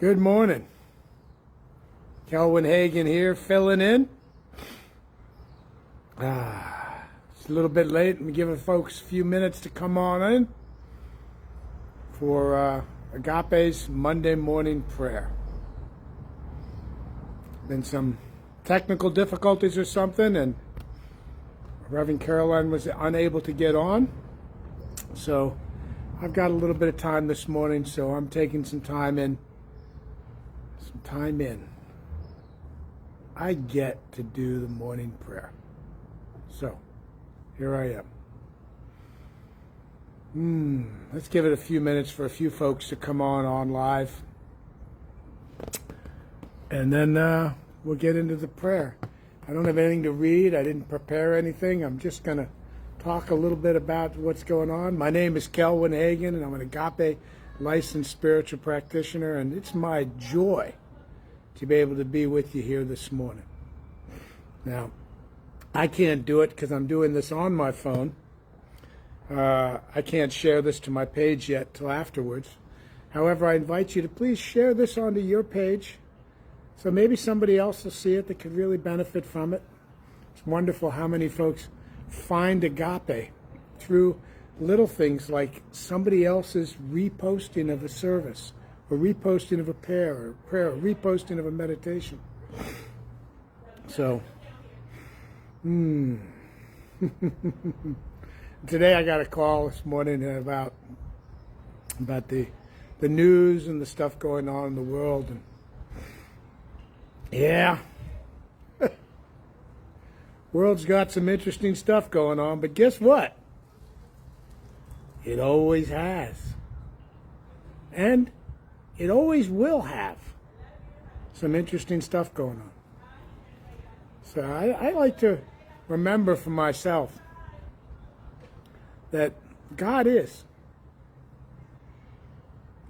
Good morning. Kelwin Hagen here, filling in. It's a little bit late. I'm giving folks a few minutes to come on in for Agape's Monday morning prayer. Been some technical difficulties or something, and Reverend Kelwin was unable to get on. So I've got a little bit of time this morning, so I'm taking some time in. I get to do the morning prayer. So here I am. Let's give it a few minutes for a few folks to come on live. And then we'll get into the prayer. I don't have anything to read. I didn't prepare anything. I'm just going to talk a little bit about what's going on. My name is Kelwin Hagen, and I'm an Agape licensed spiritual practitioner, and it's my joy to be able to be with you here this morning. Now, I can't do it because I'm doing this on my phone. I can't share this to my page yet till afterwards. However, I invite you to please share this onto your page so maybe somebody else will see it that could really benefit from it. It's wonderful how many folks find Agape through little things like somebody else's reposting of a service, or reposting of a prayer, or reposting of a meditation. So, today I got a call this morning about the news and the stuff going on in the world, and yeah, world's got some interesting stuff going on, but guess what? It always has. And it always will have some interesting stuff going on. So I like to remember for myself that God is.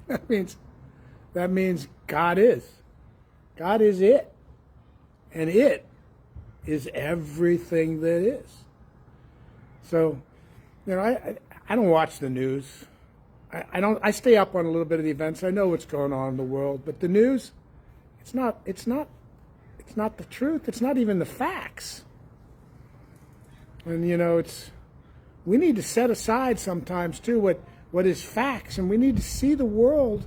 That means God is. God is it. And it is everything that is. So, I don't watch the news. I stay up on a little bit of the events. I know what's going on in the world, but the news, it's not the truth. It's not even the facts. And we need to set aside sometimes too what is facts, and we need to see the world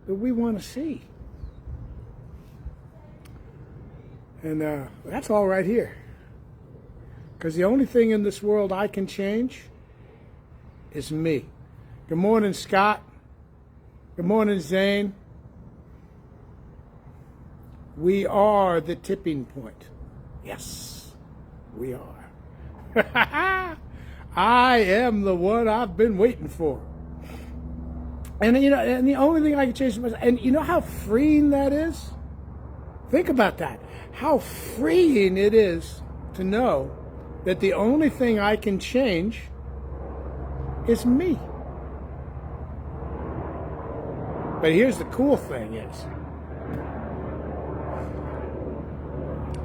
that we want to see. And that's all right here. Because the only thing in this world I can change is me. Good morning, Scott. Good morning, Zane. We are the tipping point. Yes, we are. I am the one I've been waiting for. And and the only thing I can change is, and you know how freeing that is? Think about that. How freeing it is to know that the only thing I can change is me. But here's the cool thing is,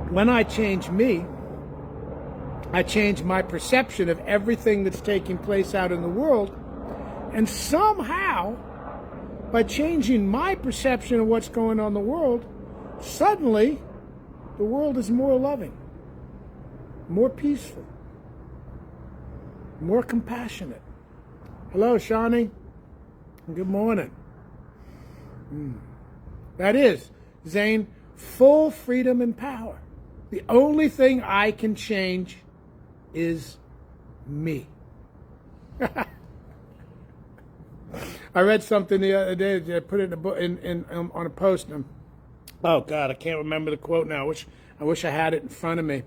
when I change me, I change my perception of everything that's taking place out in the world, and somehow, by changing my perception of what's going on in the world, suddenly the world is more loving, more peaceful, more compassionate. Hello, Shawnee. Good morning. That is, Zane, full freedom and power. The only thing I can change is me. I read something the other day. I put it in a book, on a post. Oh God, I can't remember the quote now. I wish I had it in front of me,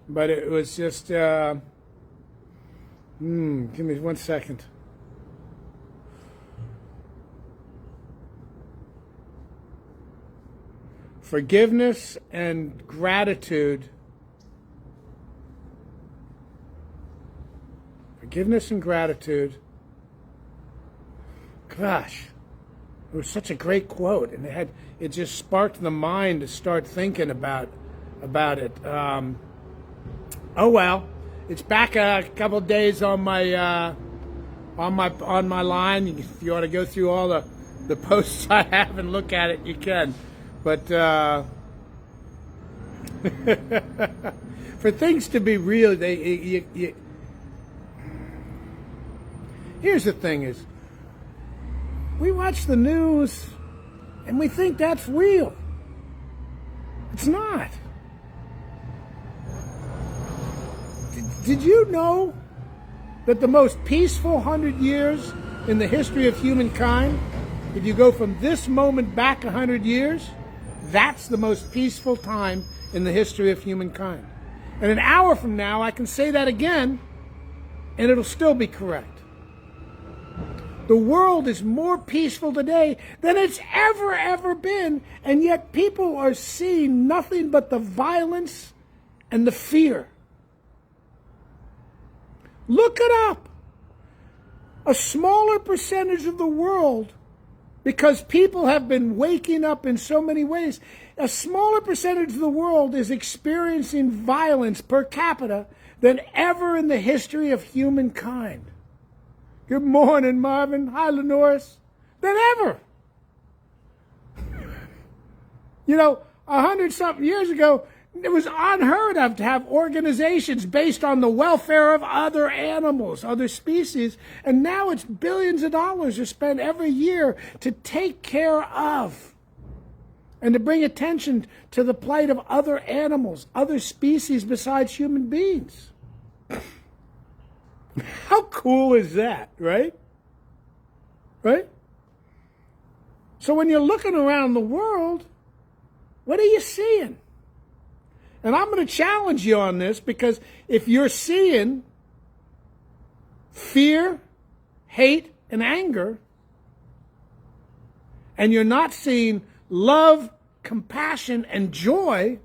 but it was just. Give me 1 second. Forgiveness and gratitude. Forgiveness and gratitude. Gosh, it was such a great quote, and it just sparked the mind to start thinking about it. Oh well, it's back a couple of days on my line. If you want to go through all the the posts I have and look at it, you can. But for things to be real, here's the thing is, we watch the news and we think that's real. It's not. Did you know that the most peaceful 100 years in the history of humankind, if you go from this moment back 100 years, that's the most peaceful time in the history of humankind. And an hour from now, I can say that again, and it'll still be correct. The world is more peaceful today than it's ever been, and yet people are seeing nothing but the violence and the fear. Look it up. A smaller percentage of the world, because people have been waking up in so many ways, a smaller percentage of the world is experiencing violence per capita than ever in the history of humankind. Good morning, Marvin. Hi, Lenoris. Than ever. You know, 100-something years ago, it was unheard of to have organizations based on the welfare of other animals, other species, and now it's billions of dollars are spent every year to take care of and to bring attention to the plight of other animals, other species besides human beings. How cool is that, right? Right? So when you're looking around the world, what are you seeing? And I'm going to challenge you on this, because if you're seeing fear, hate, and anger, and you're not seeing love, compassion, and joy,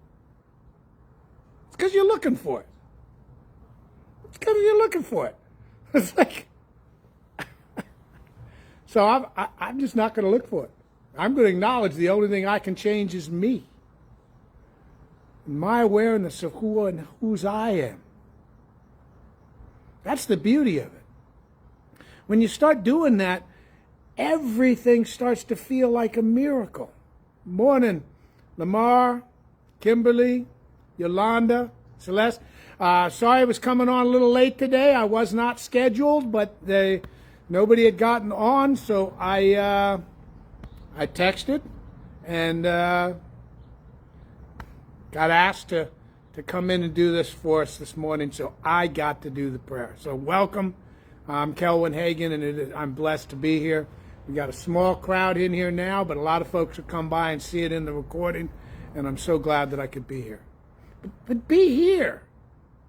it's because you're looking for it. It's because you're looking for it. It's like, so I'm just not going to look for it. I'm going to acknowledge the only thing I can change is me. My awareness of who and whose I am. That's the beauty of it. When you start doing that, everything starts to feel like a miracle. Morning, Lamar, Kimberly, Yolanda, Celeste. Sorry I was coming on a little late today. I was not scheduled, but nobody had gotten on, so I texted and got asked to come in and do this for us this morning, so I got to do the prayer. So welcome. I'm Kelwin Hagen, and I'm blessed to be here. We got a small crowd in here now, but a lot of folks will come by and see it in the recording, and I'm so glad that I could be here. But be here.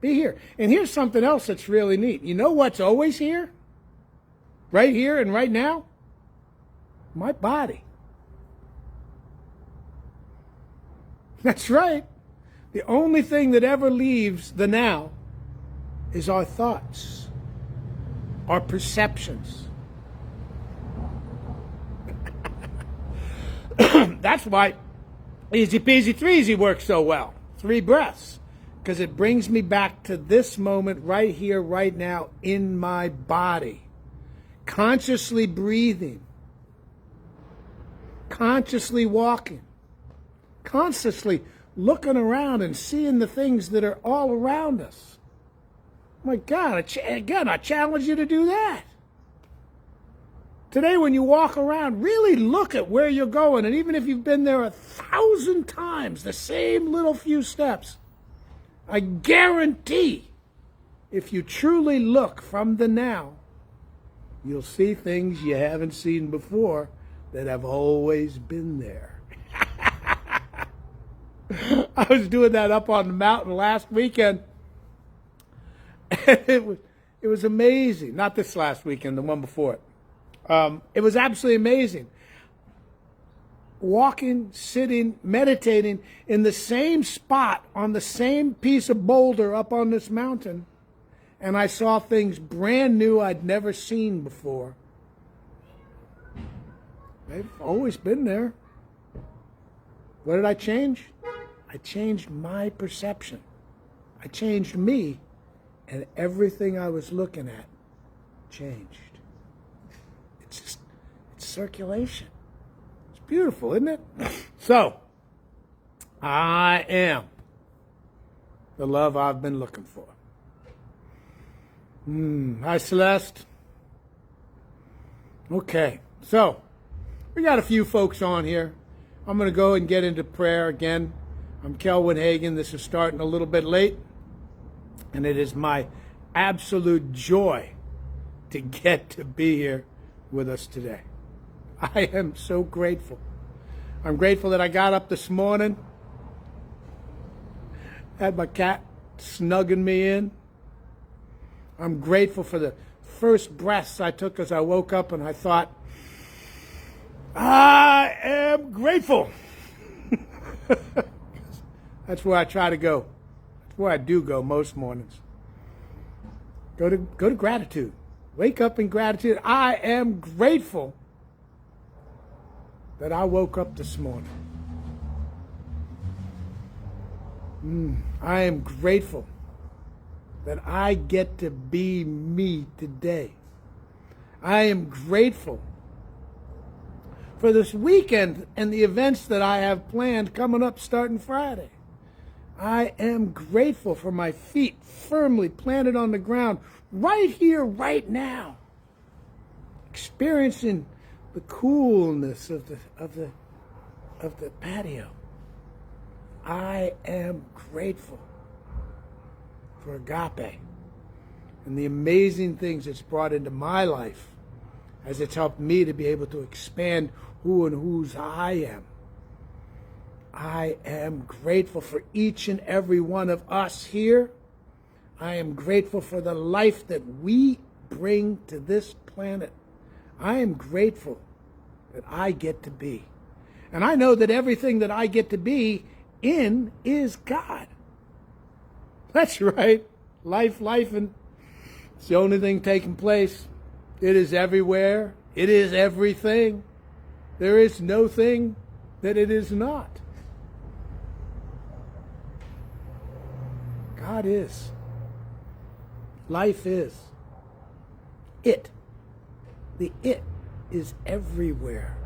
Be here. And here's something else that's really neat. You know what's always here? Right here and right now? My body. That's right. The only thing that ever leaves the now is our thoughts, our perceptions. That's why Easy Peasy Threesy works so well. 3 breaths. Because it brings me back to this moment right here, right now, in my body. Consciously breathing. Consciously walking. Consciously looking around and seeing the things that are all around us. My God, again, I challenge you to do that. Today, when you walk around, really look at where you're going. And even if you've been there 1,000 times, the same little few steps, I guarantee if you truly look from the now, you'll see things you haven't seen before that have always been there. I was doing that up on the mountain last weekend, and it was amazing. Not this last weekend, the one before it. It was absolutely amazing. Walking, sitting, meditating in the same spot on the same piece of boulder up on this mountain, and I saw things brand new I'd never seen before. They've always been there. What did I change? I changed my perception. I changed me, and everything I was looking at changed. It's circulation. Beautiful, isn't it? So, I am the love I've been looking for. Hi, Celeste. Okay, so we got a few folks on here. I'm going to go and get into prayer again. I'm Kelwin Hagen. This is starting a little bit late, and it is my absolute joy to get to be here with us today. I am so grateful. I'm grateful that I got up this morning, had my cat snugging me in. I'm grateful for the first breaths I took as I woke up, and I thought, I am grateful. That's where I try to go. That's where I do go most mornings. Go to gratitude. Wake up in gratitude. I am grateful that I woke up this morning. I am grateful that I get to be me today. I am grateful for this weekend and the events that I have planned coming up starting Friday. I am grateful for my feet firmly planted on the ground right here, right now, experiencing the coolness of the patio. I am grateful for Agape and the amazing things it's brought into my life as it's helped me to be able to expand who and whose I am. I am grateful for each and every one of us here. I am grateful for the life that we bring to this planet. I am grateful that I get to be. And I know that everything that I get to be in is God. That's right. Life, and it's the only thing taking place. It is everywhere. It is everything. There is no thing that it is not. God is. Life is. It. The it is everywhere.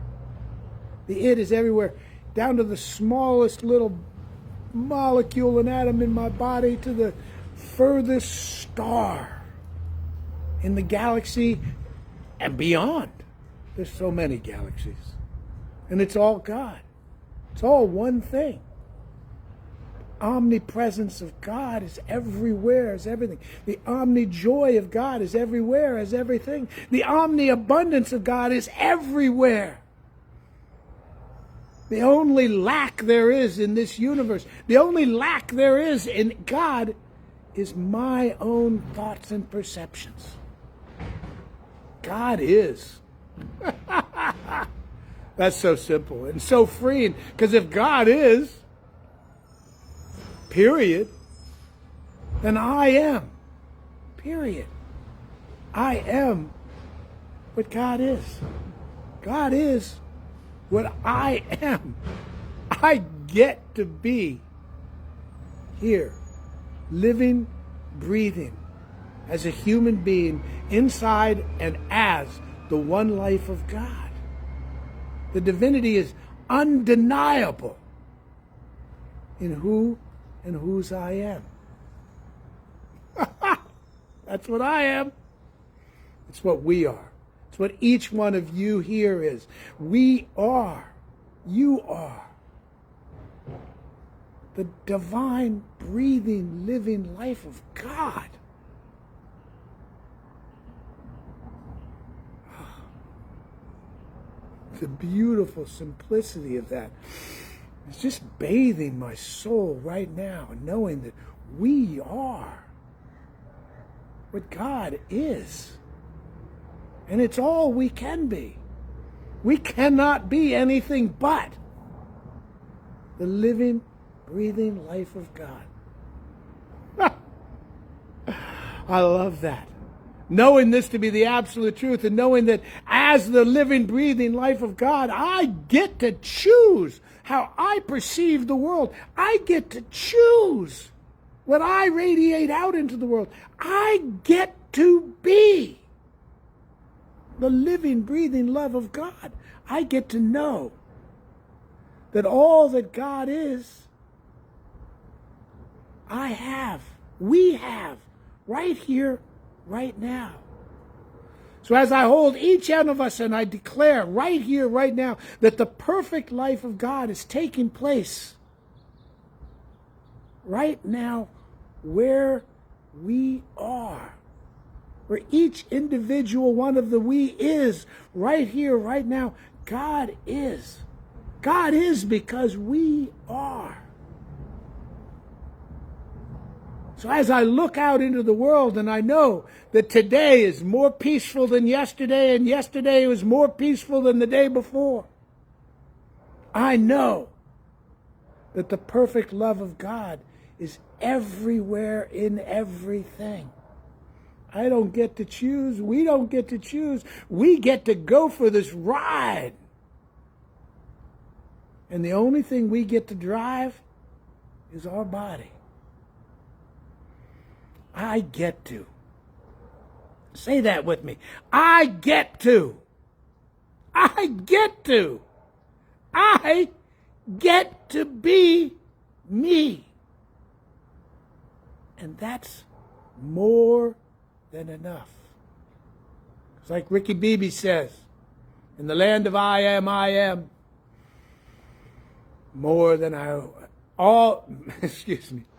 The it is everywhere, down to the smallest little molecule and atom in my body, to the furthest star in the galaxy and beyond. There's so many galaxies. And it's all God. It's all one thing. Omnipresence of God is everywhere, is everything. The omni-joy of God is everywhere, is everything. The omni-abundance of God is everywhere. The only lack there is in this universe, the only lack there is in God, is my own thoughts and perceptions. God is. That's so simple and so freeing, because if God is, period, then I am, period. I am what God is. God is what I am. I get to be here, living, breathing, as a human being, inside and as the one life of God. The divinity is undeniable in who and whose I am. That's what I am. It's what we are. It's what each one of you here is. We are. You are. The divine, breathing, living life of God. The beautiful simplicity of that. It's just bathing my soul right now, knowing that we are what God is. And it's all we can be. We cannot be anything but the living, breathing life of God. I love that. Knowing this to be the absolute truth, and knowing that as the living, breathing life of God, I get to choose how I perceive the world. I get to choose what I radiate out into the world. I get to be the living, breathing love of God. I get to know that all that God is, we have, right here, right now. So as I hold each one of us and I declare right here, right now, that the perfect life of God is taking place right now where we are. Where each individual one of the we is right here, right now. God is. God is because we are. So as I look out into the world and I know that today is more peaceful than yesterday and yesterday was more peaceful than the day before, I know that the perfect love of God is everywhere in everything. I don't get to choose. We don't get to choose. We get to go for this ride. And the only thing we get to drive is our body. I get to. Say that with me. I get to. I get to. I get to be me. And that's more than enough. It's like Ricky Beebe says, in the land of I am, more than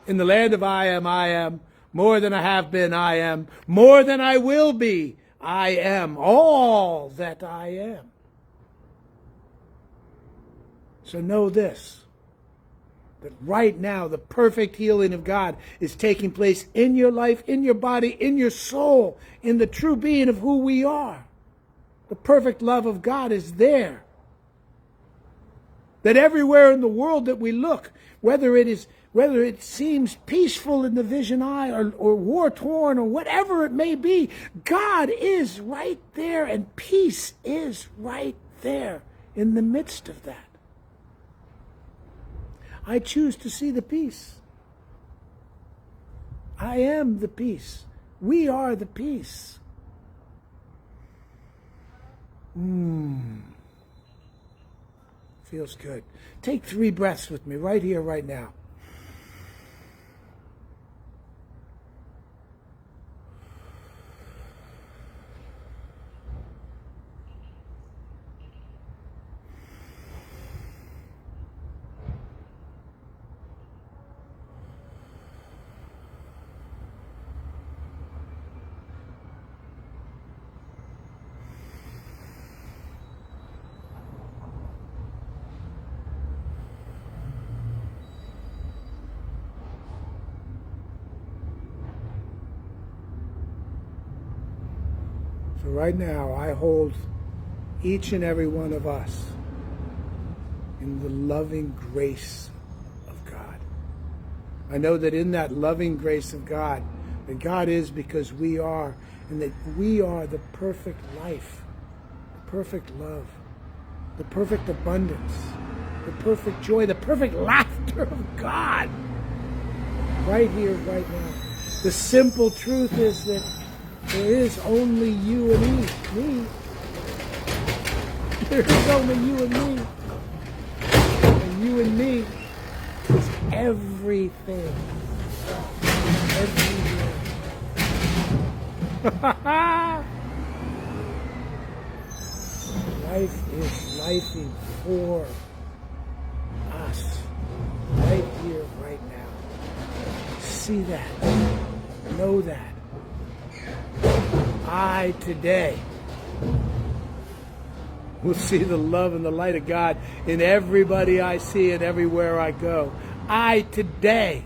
in the land of I am, more than I have been, I am. More than I will be, I am. All that I am. So know this, that right now the perfect healing of God is taking place in your life, in your body, in your soul, in the true being of who we are. The perfect love of God is there. That everywhere in the world that we look, whether it seems peaceful in the vision eye or war-torn or whatever it may be, God is right there and peace is right there in the midst of that. I choose to see the peace. I am the peace. We are the peace. Feels good. Take 3 breaths with me right here, right now. So right now, I hold each and every one of us in the loving grace of God. I know that in that loving grace of God, that God is because we are, and that we are the perfect life, the perfect love, the perfect abundance, the perfect joy, the perfect laughter of God. Right here, right now. The simple truth is that there is only you and me. There is only you and me. And you and me is everything. Everywhere. Life is lifing for us. Right here, right now. See that. Know that. I today will see the love and the light of God in everybody I see and everywhere I go. I today,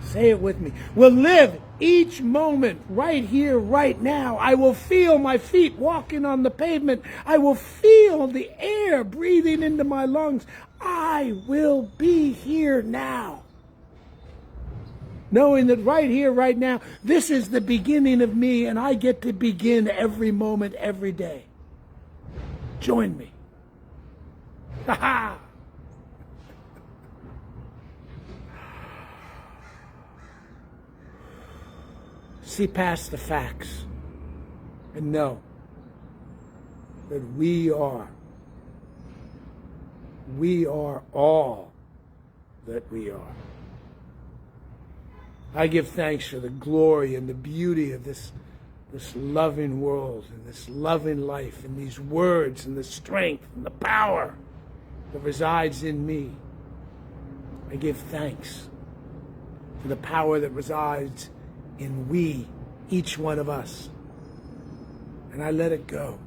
say it with me, will live each moment right here, right now. I will feel my feet walking on the pavement. I will feel the air breathing into my lungs. I will be here now. Knowing that right here, right now, this is the beginning of me, and I get to begin every moment, every day. Join me. Ha ha! See past the facts and know that we are we are all that we are. I give thanks for the glory and the beauty of this loving world and this loving life and these words and the strength and the power that resides in me. I give thanks for the power that resides in we, each one of us. And I let it go.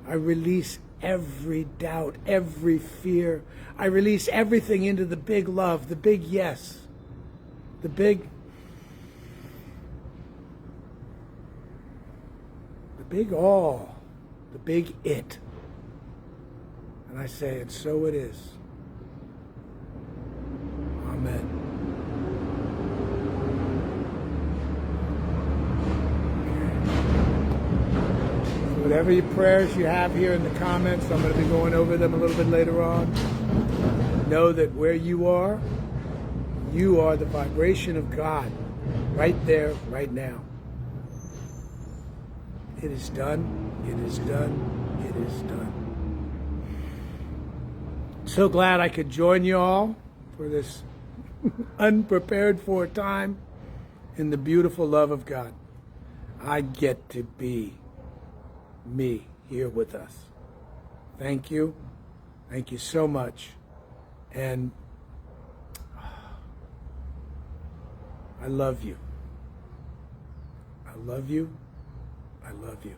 I release every doubt, every fear. I release everything into the big love, the big yes, the big all, the big it. And I say, and so it is. Amen. So whatever your prayers you have here in the comments, I'm going to be going over them a little bit later on. Know that where you are the vibration of God right there, right now. It is done. It is done. It is done. So glad I could join you all for this unprepared for time in the beautiful love of God. I get to be me here with us. Thank you. Thank you so much. And I love you. I love you. I love you.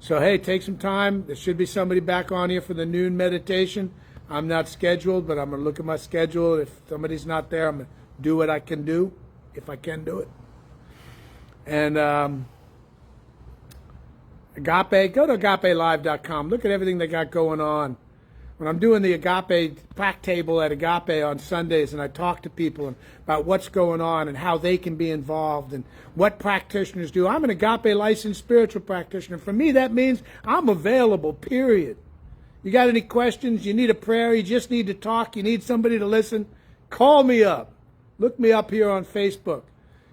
So, hey, take some time. There should be somebody back on here for the noon meditation. I'm not scheduled, but I'm going to look at my schedule. If somebody's not there, I'm going to do what I can do, if I can do it. And Agape, go to agapelive.com. Look at everything they got going on. When I'm doing the Agape prac table at Agape on Sundays, and I talk to people about what's going on and how they can be involved and what practitioners do. I'm an Agape licensed spiritual practitioner. For me, that means I'm available, period. You got any questions? You need a prayer? You just need to talk? You need somebody to listen? Call me up. Look me up here on Facebook.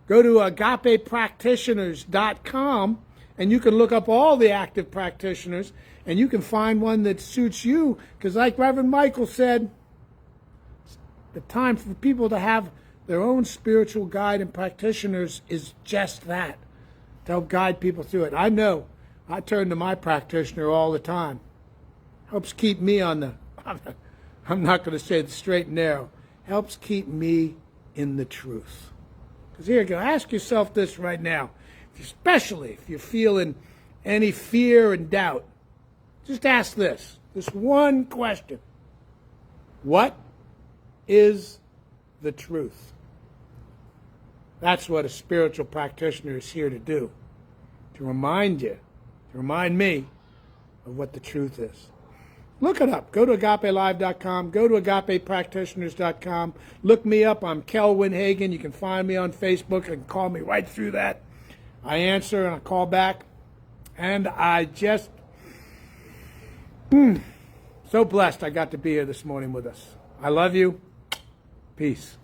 Go to agapepractitioners.com, and you can look up all the active practitioners, and you can find one that suits you. Because like Reverend Michael said, the time for people to have their own spiritual guide and practitioners is just that, to help guide people through it. I know. I turn to my practitioner all the time. Helps keep me on the, I'm not going to say the straight and narrow, helps keep me in the truth. Because here you go. Ask yourself this right now, especially if you're feeling any fear and doubt. Just ask this one question. What is the truth? That's what a spiritual practitioner is here to do. To remind you, to remind me of what the truth is. Look it up. Go to agapelive.com. Go to agapepractitioners.com. Look me up. I'm Kelwin Hagen. You can find me on Facebook and call me right through that. I answer and I call back. And I just... so blessed I got to be here this morning with us. I love you. Peace.